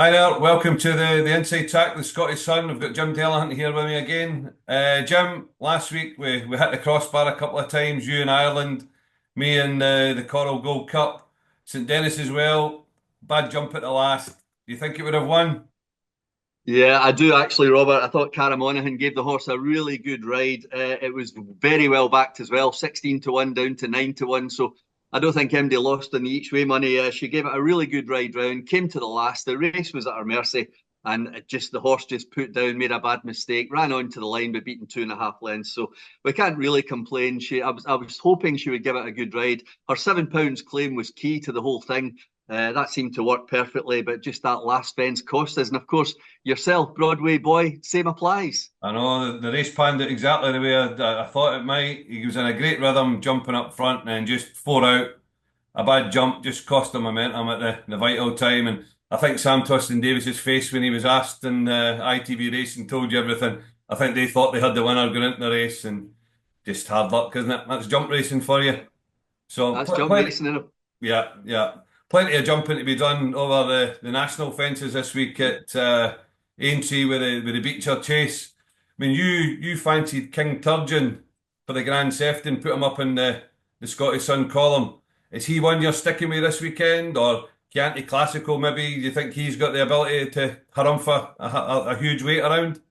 Hi there, welcome to the Inside Track, the Scottish Sun. We've got Jim Delahunt here with me again. Jim, last week we hit the crossbar a couple of times, you in Ireland, me in the Coral Gold Cup, St Denis as well. Bad jump at the last. Do you think it would have won? Yeah, I do actually, Robert. I thought Cara Monaghan gave the horse a really good ride. It was very well backed as well, 16-1 down to 9-1. So I don't think MD lost on the each way money. She gave it a really good ride round, came to the last. The race was at her mercy, and the horse just put down, made a bad mistake, ran onto the line, but beaten 2.5 lengths. So we can't really complain. I was hoping she would give it a good ride. Her £7 claim was key to the whole thing. That seemed to work perfectly, but just that last fence cost us. And of course, yourself, Broadway boy, same applies. I know the race panned out exactly the way I thought it might. He was in a great rhythm, jumping up front, and then just four out. A bad jump just cost him momentum at the vital time. And I think Sam Twiston Davis's face when he was asked in ITV Racing told you everything. I think they thought they had the winner going into the race, and just hard luck, isn't it? That's jump racing for you. So That's jump plenty, racing in a yeah, yeah, plenty of jumping to be done over the national fences this week at Aintree with the Becher Chase. I mean, you fancied King Turgeon for the Grand Sefton, put him up in the Scottish Sun column. Is he one you're sticking with this weekend, or Chianti Classical maybe? Do you think he's got the ability to harumph a huge weight around?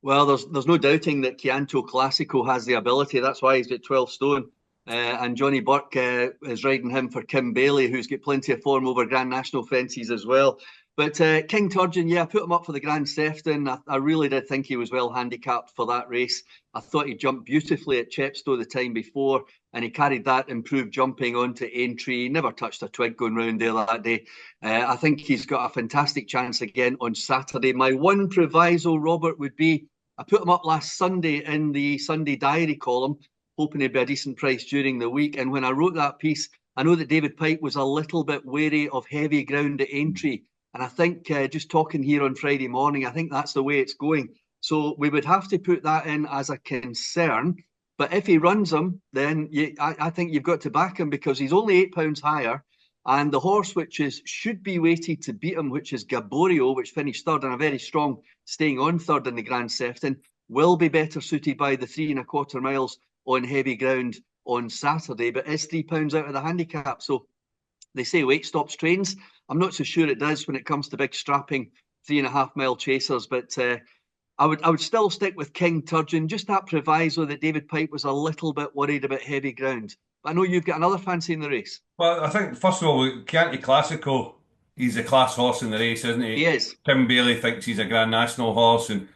Well, there's no doubting that Chianto Classico has the ability. That's why he's got 12 stone. And Johnny Burke is riding him for Kim Bailey, who's got plenty of form over Grand National fences as well. But King Turgeon, yeah, I put him up for the Grand Sefton. I really did think he was well handicapped for that race. I thought he jumped beautifully at Chepstow the time before, and he carried that improved jumping onto Aintree. He never touched a twig going round there that day. I think he's got a fantastic chance again on Saturday. My one proviso, Robert, would be I put him up last Sunday in the Sunday Diary column, hoping he'd be a decent price during the week. And when I wrote that piece, I know that David Pipe was a little bit wary of heavy ground at Aintree. And I think just talking here on Friday morning, I think that's the way it's going. So we would have to put that in as a concern. But if he runs him, then I think you've got to back him because he's only £8 higher. And the horse which should be weighted to beat him, which is Gaborio, which finished third and a very strong staying on third in the Grand Sefton, will be better suited by the 3.25 miles on heavy ground on Saturday, but is £3 out of the handicap. So they say weight stops trains. I'm not so sure it does when it comes to big strapping 3.5 mile chasers, but I would still stick with King Turgeon. Just that proviso that David Pipe was a little bit worried about heavy ground. But I know you've got another fancy in the race. Well, I think first of all, Chianti Classico, he's a class horse in the race, isn't He he? is. Tim Bailey thinks he's a Grand National horse, and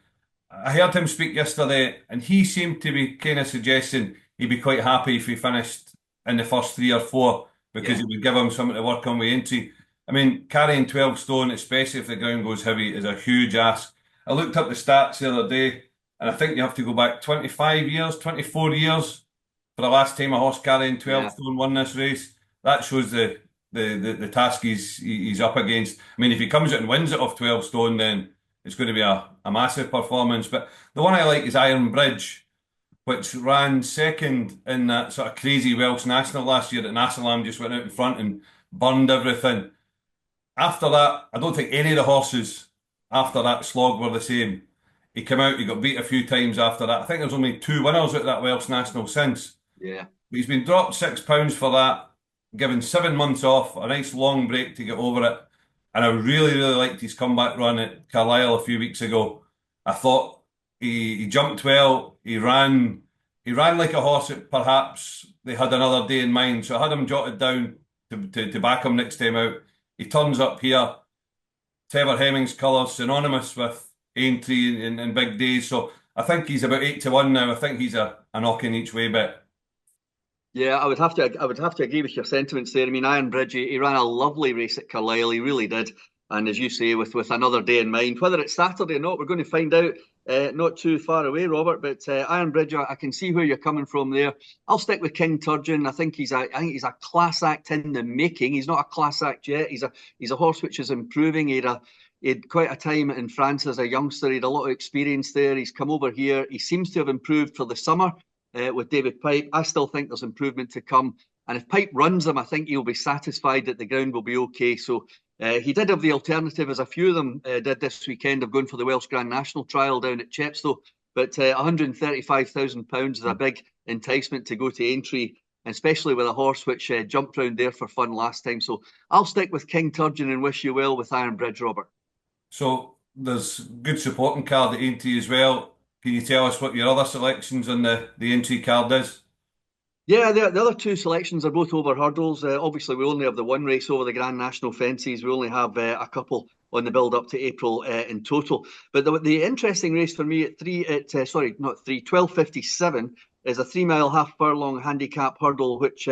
I heard him speak yesterday, and he seemed to be kind of suggesting he'd be quite happy if he finished in the first three or four because Yeah. it would give him something to work on with entry. I mean, carrying 12 stone, especially if the ground goes heavy, is a huge ask. I looked up the stats the other day, and I think you have to go back 25 years, 24 years for the last time a horse carrying 12 Yeah. stone won this race. That shows the task he's up against. I mean, if he comes out and wins it off 12 stone, then it's going to be a massive performance. But the one I like is Iron Bridge, which ran second in that sort of crazy Welsh National last year that Nassalam just went out in front and burned everything. After that, I don't think any of the horses after that slog were the same. He came out, he got beat a few times after that. I think there's only two winners out of that Welsh National since. Yeah. But he's been dropped £6 for that, given 7 months off, a nice long break to get over it. And I really, really liked his comeback run at Carlisle a few weeks ago. I thought he jumped well. He ran like a horse that perhaps they had another day in mind. So I had him jotted down to back him next time out. He turns up here. Trevor Hemming's colours synonymous with Aintree in big days. So I think he's about 8-1 now. I think he's a knocking each way bet. Yeah, I would have to agree with your sentiments there. I mean, Iron Bridge, he ran a lovely race at Carlisle, he really did. And as you say, with another day in mind, whether it's Saturday or not, we're going to find out not too far away, Robert. But Iron Bridge, I can see where you're coming from there. I'll stick with King Turgeon. I think he's a class act in the making. He's not a class act yet. He's a horse which is improving. He had quite a time in France as a youngster. He had a lot of experience there. He's come over here. He seems to have improved for the summer with David Pipe. I still think there's improvement to come. And if Pipe runs him, I think he'll be satisfied that the ground will be okay. So He did have the alternative, as a few of them did this weekend, of going for the Welsh Grand National trial down at Chepstow. But £135,000 is a big enticement to go to Aintree, especially with a horse which jumped round there for fun last time. So I'll stick with King Turgeon and wish you well with Iron Bridge, Robert. So there's good supporting card at Aintree as well. Can you tell us what your other selections on the Aintree card is? Yeah, the other two selections are both over hurdles. Obviously, we only have the one race over the Grand National Fences. We only have a couple on the build up to April in total. But the interesting race for me at sorry, not three, 12:57 is a 3 mile half furlong handicap hurdle, which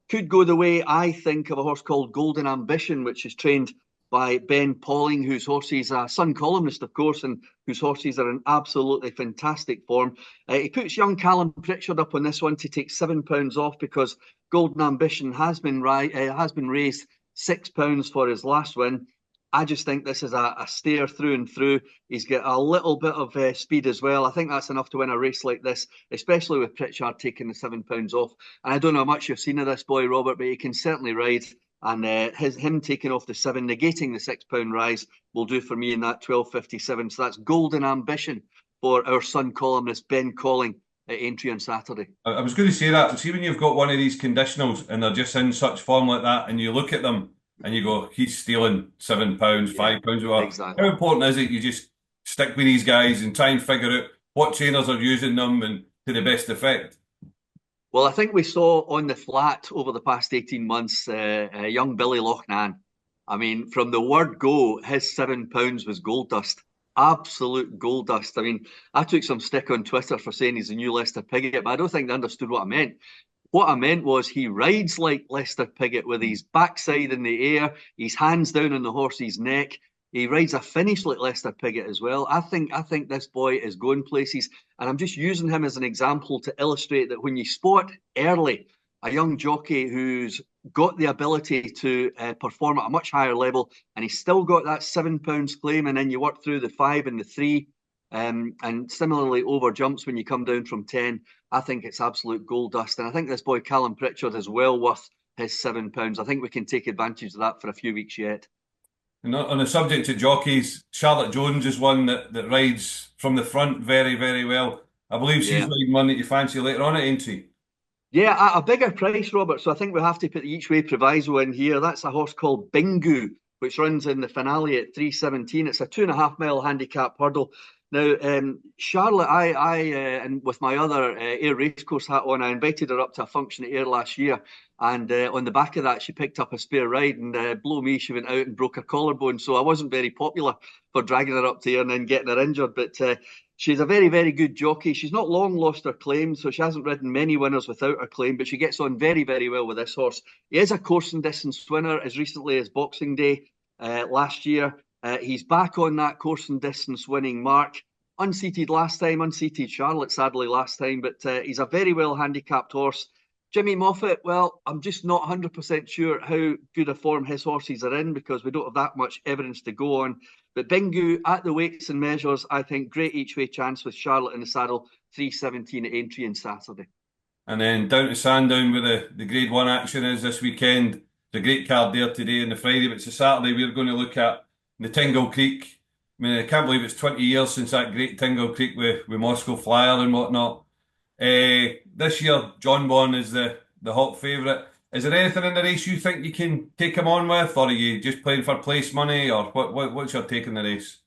could go the way, I think, of a horse called Golden Ambition, which is trained by Ben Pauling, whose horse is a Sun columnist, of course, and whose horses are in absolutely fantastic form. He puts young Callum Pritchard up on this one to take £7 off, because Golden Ambition has been raised £6 for his last win. I just think this is a stare through and through. He's got a little bit of speed as well. I think that's enough to win a race like this, especially with Pritchard taking the £7 off. And I don't know how much you've seen of this boy, Robert, but he can certainly ride. And him taking off the 7, negating the £6 rise, will do for me in that 12:57. So that's Golden Ambition for our Sun columnist Ben Calling at Aintree on Saturday. I was going to say that. See, when you've got one of these conditionals and they're just in such form like that, and you look at them and you go, he's stealing £7, Yeah, £5, whatever. exactly. How important is it you just stick with these guys and try and figure out what trainers are using them and to the best effect? Well, I think we saw on the flat over the past 18 months young Billy Loughnane. I mean, from the word go, his £7 was gold dust. Absolute gold dust. I mean, I took some stick on Twitter for saying he's a new Lester Piggott, but I don't think they understood what I meant. What I meant was he rides like Lester Piggott, with his backside in the air, his hands down on the horse's neck. He rides a finish like Lester Piggott as well. I think this boy is going places, and I'm just using him as an example to illustrate that when you spot early a young jockey who's got the ability to perform at a much higher level, and he's still got that £7 claim, and then you work through the 5 and the 3, and similarly over jumps when you come down from 10, I think it's absolute gold dust. And I think this boy Callum Pritchard is well worth his £7. I think we can take advantage of that for a few weeks yet. And on the subject of jockeys, Charlotte Jones is one that rides from the front very, very well. I believe she's Yeah. riding one that you fancy later on at Aintree. Yeah, at a bigger price, Robert. So I think we have to put the each way proviso in here. That's a horse called Bingu, which runs in the finale at 3:17. It's a 2.5 mile handicap hurdle. Now, Charlotte, and with my other Ayr Racecourse hat on, I invited her up to a function at Ayr last year. And on the back of that, she picked up a spare ride, and blow me, she went out and broke her collarbone. So I wasn't very popular for dragging her up to Ayr and then getting her injured. But she's a very, very good jockey. She's not long lost her claim, so she hasn't ridden many winners without her claim, but she gets on very, very well with this horse. He is a course and distance winner as recently as Boxing Day last year. He's back on that course and distance winning mark. Unseated last time, unseated Charlotte, sadly, last time, but he's a very well handicapped horse. Jimmy Moffat, well, I'm just not 100% sure how good a form his horses are in, because we don't have that much evidence to go on. But Bingu, at the weights and measures, I think great each way chance with Charlotte in the saddle, 3:17 at Aintree on Saturday. And then down to Sandown where the Grade 1 action is this weekend. There's a great card there today and the Friday, but it's a Saturday we're going to look at the Tingle Creek. I mean, I can't believe it's 20 years since that great Tingle Creek with Moscow Flyer and whatnot. This year, John Bon is the hot favourite. Is there anything in the race you think you can take him on with, or are you just playing for place money, or what's your take in the race?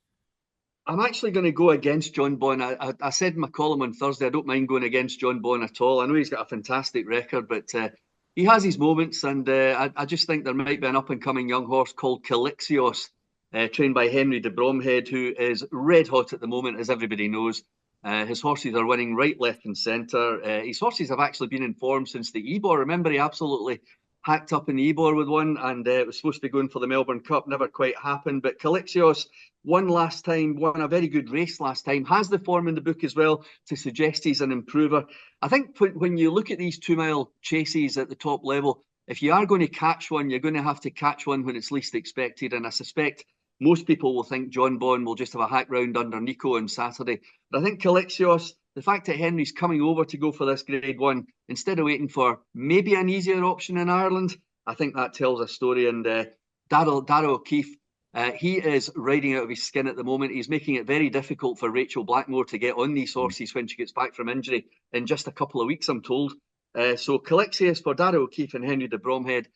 I'm actually going to go against John Bon. I said in my column on Thursday, I don't mind going against John Bon at all. I know he's got a fantastic record, but he has his moments, and I just think there might be an up-and-coming young horse called Calixios, trained by Henry de Bromhead, who is red hot at the moment, as everybody knows. His horses are winning right, left and centre. His horses have actually been in form since the Ebor. Remember, he absolutely hacked up in the Ebor with one, and it was supposed to be going for the Melbourne Cup. Never quite happened. But Calixios won last time, won a very good race last time, has the form in the book as well to suggest he's an improver. I think when you look at these 2 mile chases at the top level, if you are going to catch one, you're going to have to catch one when it's least expected. And I suspect most people will think John Bon will just have a hack round under Nico on Saturday. But I think Calixios, the fact that Henry's coming over to go for this Grade 1, instead of waiting for maybe an easier option in Ireland, I think that tells a story. And Darragh O'Keefe. He is riding out of his skin at the moment. He's making it very difficult for Rachel Blackmore to get on these horses when she gets back from injury in just a couple of weeks, I'm told. So Calexius for Darragh O'Keefe and Henry de Bromhead,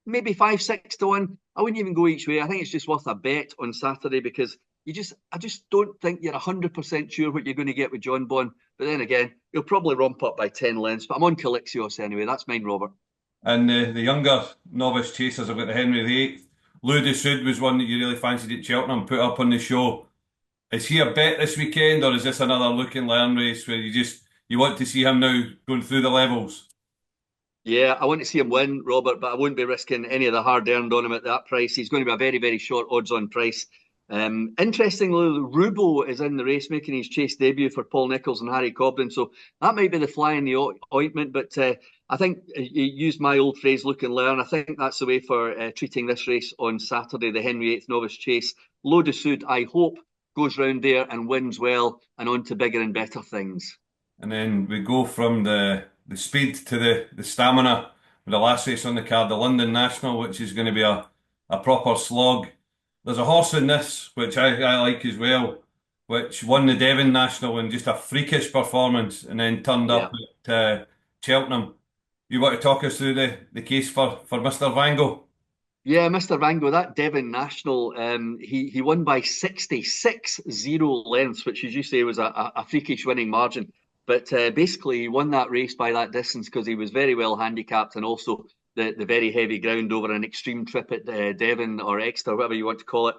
maybe 5-6 to 1. I wouldn't even go each way. I think it's just worth a bet on Saturday because I just don't think you're 100% sure what you're going to get with John Bonn. But then again, he'll probably romp up by 10 lengths. But I'm on Calexios anyway. That's mine, Robert. And the younger novice chasers have got the Henry VIII. Lou de Sud was one that you really fancied at Cheltenham, put up on the show. Is he a bet this weekend, or is this another look and learn race where you want to see him now going through the levels? Yeah, I want to see him win, Robert, but I wouldn't be risking any of the hard earned on him at that price. He's going to be a very, very short odds on price. Interestingly, Rubo is in the race making his chase debut for Paul Nicholls and Harry Cobden, so that might be the fly in the ointment. But I think you used my old phrase, look and learn. I think that's the way for treating this race on Saturday, the Henry VIII Novice Chase. Low de Sud, I hope, goes round there and wins well and on to bigger and better things. And then we go from the speed to the stamina with the last race on the card, the London National, which is going to be a proper slog. There's a horse in this, which I like as well, which won the Devon National in just a freakish performance and then turned Yeah. up at Cheltenham. You want to talk us through the case for Mr. Vango? Yeah, Mr. Vango, that Devon National, he won by 66-0 lengths, which, as you say, was a freakish winning margin. But basically, he won that race by that distance because he was very well handicapped and also the very heavy ground over an extreme trip at Devon or Exeter, whatever you want to call it.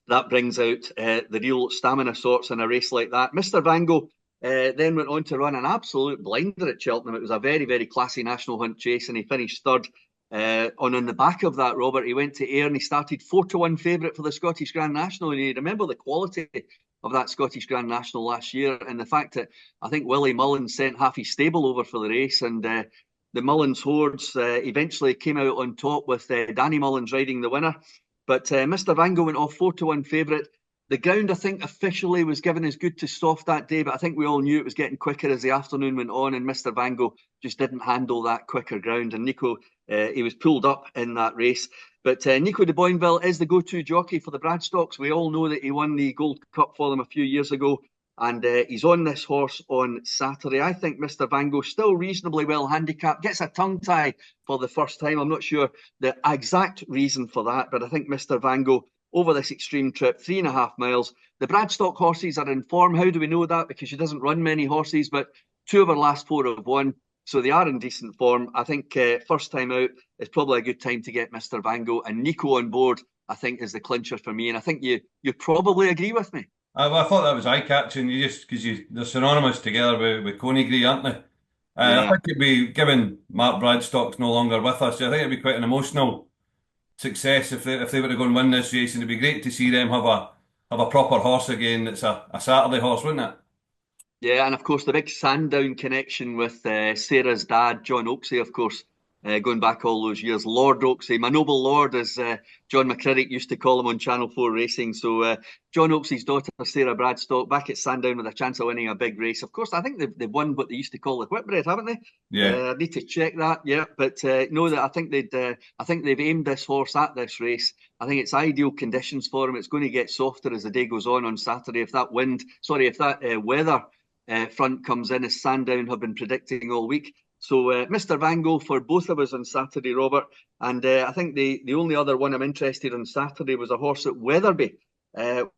That brings out the real stamina sorts in a race like that. Mr. Vango then went on to run an absolute blinder at Cheltenham. It was a very, very classy National Hunt chase, and he finished third. On the back of that, Robert, he went to Ayr and he started 4-1 favourite for the Scottish Grand National. And you remember the quality of that Scottish Grand National last year and the fact that I think Willie Mullins sent half his stable over for the race, and the Mullins hordes eventually came out on top with Danny Mullins riding the winner. But Mr. Vango went off 4-1 favourite. The ground, I think, officially was given as good to soft that day, but I think we all knew it was getting quicker as the afternoon went on, and Mr. Vango just didn't handle that quicker ground. And Nico, he was pulled up in that race. But Nico de Boinville is the go-to jockey for the Bradstocks. We all know that he won the Gold Cup for them a few years ago, and he's on this horse on Saturday. I think Mr. Vango, still reasonably well handicapped, gets a tongue tie for the first time. I'm not sure the exact reason for that, but I think Mr. Vango, over this extreme trip, 3.5 miles. The Bradstock horses are in form. How do we know that? Because she doesn't run many horses, but 2 of her last 4 have won. So they are in decent form. I think first time out is probably a good time to get Mr. Vango, and Nico on board, I think, is the clincher for me. And I think you probably agree with me. I thought that was eye-catching. You just because they're synonymous together with Coneygree, aren't they? I Yeah. think it'd be given Mark Bradstock's no longer with us. I think it'd be quite an emotional success if they were to go and win this race, and it'd be great to see them have a proper horse again. That's a Saturday horse, wouldn't it? Yeah, and of course the big Sandown connection with Sarah's dad, John Oaksey, of course, going back all those years. Lord Oaksey, my noble lord, as John McCririck used to call him on Channel 4 Racing. So John Oaksey's daughter, Sarah Bradstock, back at Sandown with a chance of winning a big race. Of course, I think they've won what they used to call the Whitbread, haven't they? Yeah. I need to check that. Yeah, but no, that I think they've aimed this horse at this race. I think it's ideal conditions for him. It's going to get softer as the day goes on Saturday. If that weather front comes in, as Sandown have been predicting all week. So Mr. Vango for both of us on Saturday, Robert. And I think the only other one I'm interested in Saturday was a horse at Wetherby,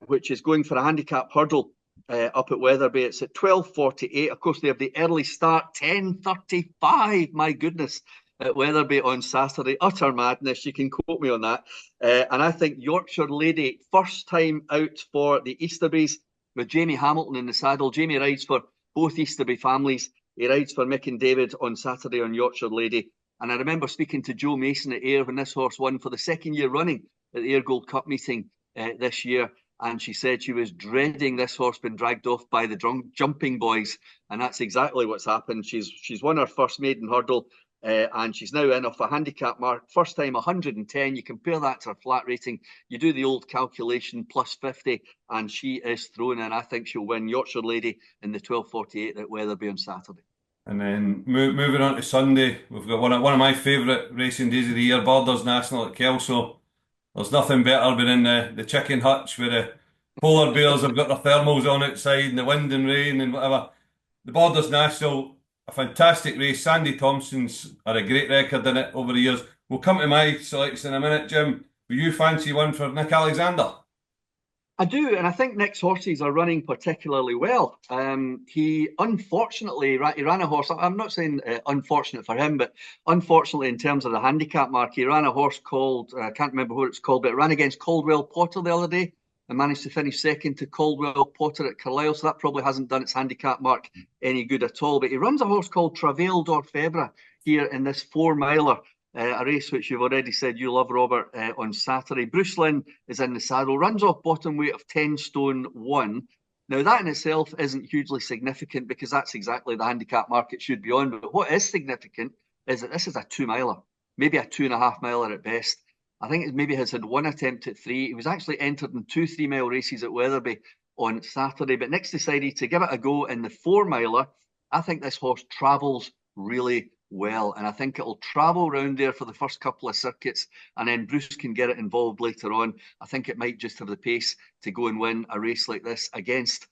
which is going for a handicap hurdle up at Wetherby. It's at 12:48. Of course, they have the early start, 10:35. My goodness. At Wetherby on Saturday. Utter madness. You can quote me on that. And I think Yorkshire Lady, first time out for the Easterbys, with Jamie Hamilton in the saddle. Jamie rides for both Easterby families. He rides for Mick and David on Saturday on Yorkshire Lady. And I remember speaking to Joe Mason at Ayr when this horse won for the second year running at the Ayr Gold Cup meeting this year. And she said she was dreading this horse being dragged off by the jumping boys. And that's exactly what's happened. She's won her first maiden hurdle. And she's now in off a handicap mark. First time 110. You compare that to her flat rating. You do the old calculation plus 50, and she is thrown in. I think she'll win Yorkshire Lady in the 12:48 at Wetherby on Saturday. And then moving on to Sunday, we've got one of my favourite racing days of the year, Borders National at Kelso. There's nothing better than in the chicken hutch where the polar bears have got their thermals on outside and the wind and rain and whatever. The Borders National, a fantastic race. Sandy Thompson's had a great record in it over the years. We'll come to my selection in a minute, Jim. Will you fancy one for Nick Alexander? I do, and I think Nick's horses are running particularly well. He unfortunately he ran a horse. I'm not saying unfortunate for him, but unfortunately in terms of the handicap mark, he ran a horse called I can't remember what it's called, but it ran against Caldwell Potter the other day and managed to finish second to Caldwell Potter at Carlisle. So that probably hasn't done its handicap mark any good at all. But he runs a horse called Travail d'Orfèvre here in this 4 miler. A race which you've already said you love, Robert, on Saturday. Bruce Lynn is in the saddle, runs off bottom weight of 10 stone 1. Now, that in itself isn't hugely significant because that's exactly the handicap mark it should be on. But what is significant is that this is a 2 miler, maybe a 2.5 miler at best. I think it maybe has had one attempt at 3. He was actually entered in 2 3 mile races at Wetherby on Saturday, but Nick's decided to give it a go in the 4 miler. I think this horse travels really well, and I think it'll travel around there for the first couple of circuits, and then Bruce can get it involved later on. I think it might just have the pace to go and win a race like this against,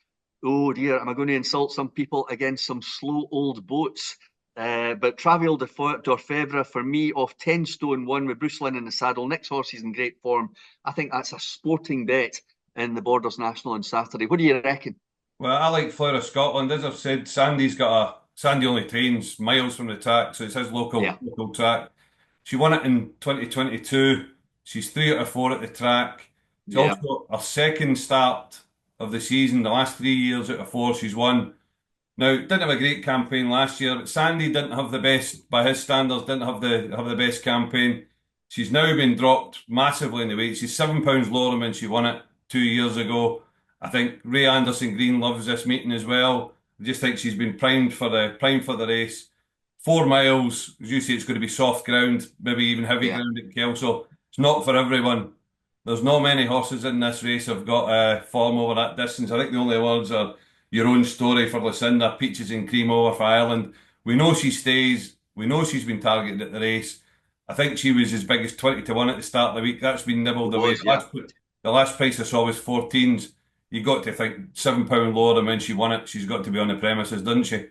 oh dear, am I going to insult some people, against some slow old boats? But Travail d'Orfèvre for me off 10 stone 1 with Bruce Lynn in the saddle. Nick's horse is in great form. I think that's a sporting bet in the Borders National on Saturday. What do you reckon? Well, I like Flower of Scotland. As I've said, Sandy only trains miles from the track, so it's his Yeah, local track. She won it in 2022. She's 3 out of 4 at the track. It's yeah, also her second start of the season. The last 3 years out of 4 she's won. Now, didn't have a great campaign last year, but Sandy didn't have the best, by his standards, didn't have the best campaign. She's now been dropped massively in the weight. She's £7 lower than when she won it 2 years ago. I think Ray Anderson Green loves this meeting as well. I just think she's been primed for the race. 4 miles, as you say, it's going to be soft ground, maybe even heavy yeah. ground at Kelso. It's not for everyone. There's not many horses in this race have got form over that distance. I think the only ones are Your Own Story for Lucinda, Peaches and Cream over for Ireland. We know she stays. We know she's been targeted at the race. I think she was as big as 20 to 1 at the start of the week. That's been It nibbled away. was, yeah. The last price I saw was 14s. You got to think £7 lower than when she won it. She's got to be on the premises, doesn't she?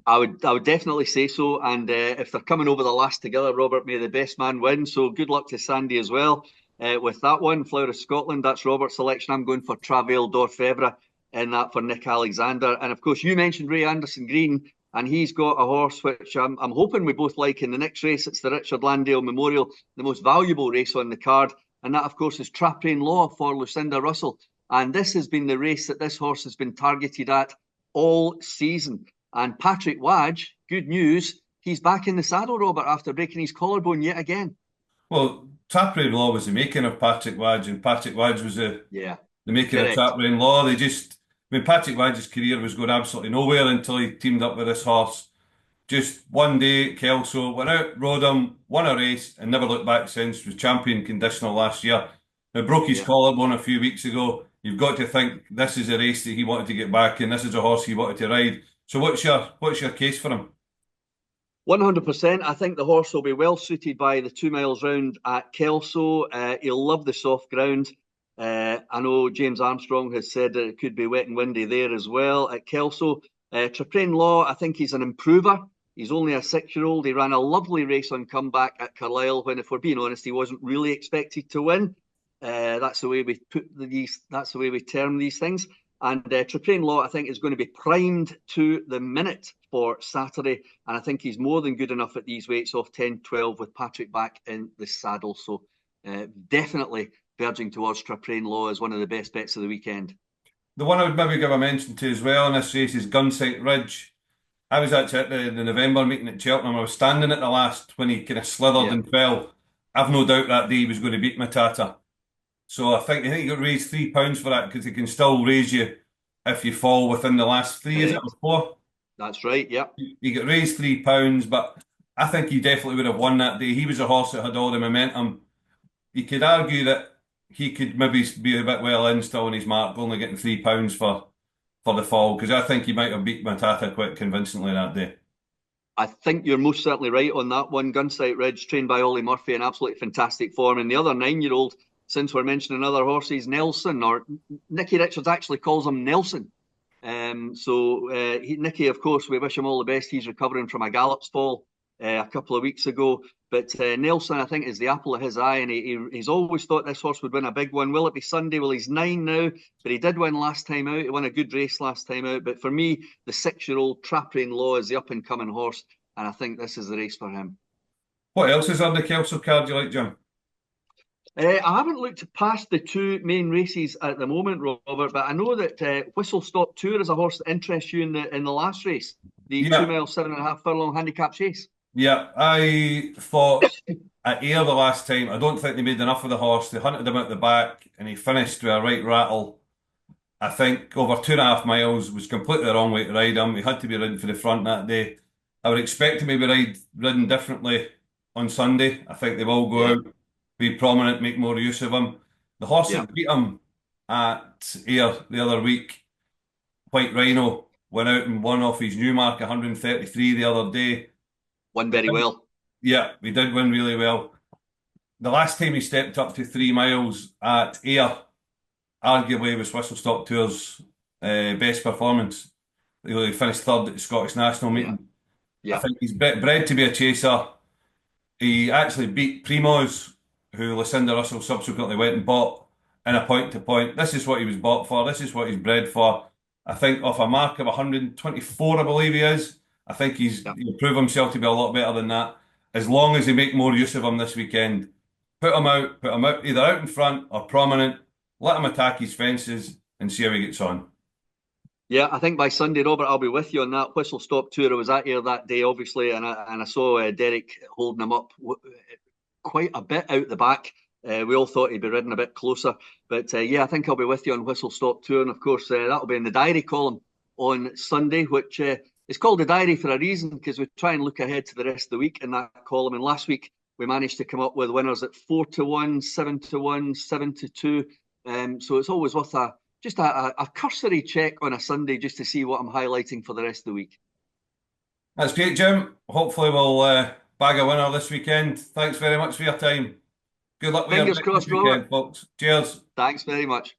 I would definitely say so. And if they're coming over the last together, Robert, may the best man win. So good luck to Sandy as well. With that one, Flower of Scotland, that's Robert's selection. I'm going for Travail d'Orfèvre in that for Nick Alexander. And of course, you mentioned Ray Anderson Green, and he's got a horse which I'm hoping we both like in the next race. It's the Richard Landale Memorial, the most valuable race on the card. And that, of course, is Traprain Law for Lucinda Russell. And this has been the race that this horse has been targeted at all season. And Patrick Wadge, good news, he's back in the saddle, Robert, after breaking his collarbone yet again. Well, Tapper Law was the making of Patrick Wadge, and Patrick Wadge was Yeah, the making of correct. Tapper Law. Patrick Wadge's career was going absolutely nowhere until he teamed up with this horse. Just one day at Kelso, went out, rode him, won a race, and never looked back since. Was champion conditional last year. Now broke his Yeah. collarbone a few weeks ago. You've got to think this is a race that he wanted to get back in. This is a horse he wanted to ride. So what's your case for him? 100%. I think the horse will be well suited by the 2 miles round at Kelso. He'll love the soft ground. I know James Armstrong has said that it could be wet and windy there as well at Kelso. Traprain Law, I think he's an improver. He's only a 6-year-old. He ran a lovely race on comeback at Carlisle when, if we're being honest, he wasn't really expected to win. That's the way we put these. That's the way we term these things. And Traprain Law, I think, is going to be primed to the minute for Saturday. And I think he's more than good enough at these weights off 10-12 with Patrick back in the saddle. So definitely verging towards Traprain Law as one of the best bets of the weekend. The one I would maybe give a mention to as well in this race is Gunsight Ridge. I was actually at the November meeting at Cheltenham. I was standing at the last when he kind of slithered Yeah, and fell. I've no doubt that day he was going to beat Matata. So I think he got raised £3 for that because he can still raise you if you fall within the last three, is it, or correct. four? That's right. Yeah. You get raised £3, but I think he definitely would have won that day. He was a horse that had all the momentum. You could argue that he could maybe be a bit well in still on his mark, only getting £3 for the fall, because I think he might have beat Matata quite convincingly that day. I think you're most certainly right on that one. Gunsight Ridge, trained by Ollie Murphy, in absolutely fantastic form. And the other 9-year-old, since we're mentioning other horses, Nelson, or Nicky Richards actually calls him Nelson. Nicky, of course, we wish him all the best. He's recovering from a Gallop's fall a couple of weeks ago. But Nelson, I think, is the apple of his eye, and he's always thought this horse would win a big one. Will it be Sunday? Well, he's 9 now, but he did win last time out. He won a good race last time out. But for me, the 6-year-old Trapper in Law is the up-and-coming horse, and I think this is the race for him. What else is on the Kelso card you like, Jim? I haven't looked past the two main races at the moment, Robert, but I know that Whistle Stop Tour is a horse that interests you in the last race, the Yeah. 2 mile, 7.5 furlong handicap chase. Yeah, I thought at Ayr the last time, I don't think they made enough of the horse. They hunted him at the back and he finished with a right rattle. I think over 2.5 miles was completely the wrong way to ride him. He had to be ridden for the front that day. I would expect him to be ridden differently on Sunday. I think they will go out, be prominent, make more use of him. The horse that beat him at Ayr the other week, White Rhino, went out and won off his new mark, 133 the other day. Won very well. Yeah, he did win really well. The last time he stepped up to 3 miles at Ayr, arguably was Whistle Stop Tour's best performance. He finished third at the Scottish National meeting. Yeah. I think he's bred to be a chaser. He actually beat Primoz, who Lucinda Russell subsequently went and bought in a point-to-point. This is what he was bought for. This is what he's bred for. I think off a mark of 124, I believe he is. I think he'll prove himself to be a lot better than that. As long as they make more use of him this weekend, put him out either out in front or prominent, let him attack his fences and see how he gets on. Yeah, I think by Sunday, Robert, I'll be with you on that Whistle Stop Tour. I was at here that day, obviously, and I saw Derek holding him up quite a bit out the back. We all thought he'd be ridden a bit closer. But I think I'll be with you on Whistle Stop Tour. And of course, that'll be in the diary column on Sunday, which is called the diary for a reason, because we try and look ahead to the rest of the week in that column. And last week, we managed to come up with winners at 4-1, 7-1, 7-2. So it's always worth just a cursory check on a Sunday just to see what I'm highlighting for the rest of the week. That's great, Jim. Hopefully we'll bag a winner this weekend. Thanks very much for your time. Good luck with Fingers your crossed, weekend, Robert. folks. Cheers. Thanks very much.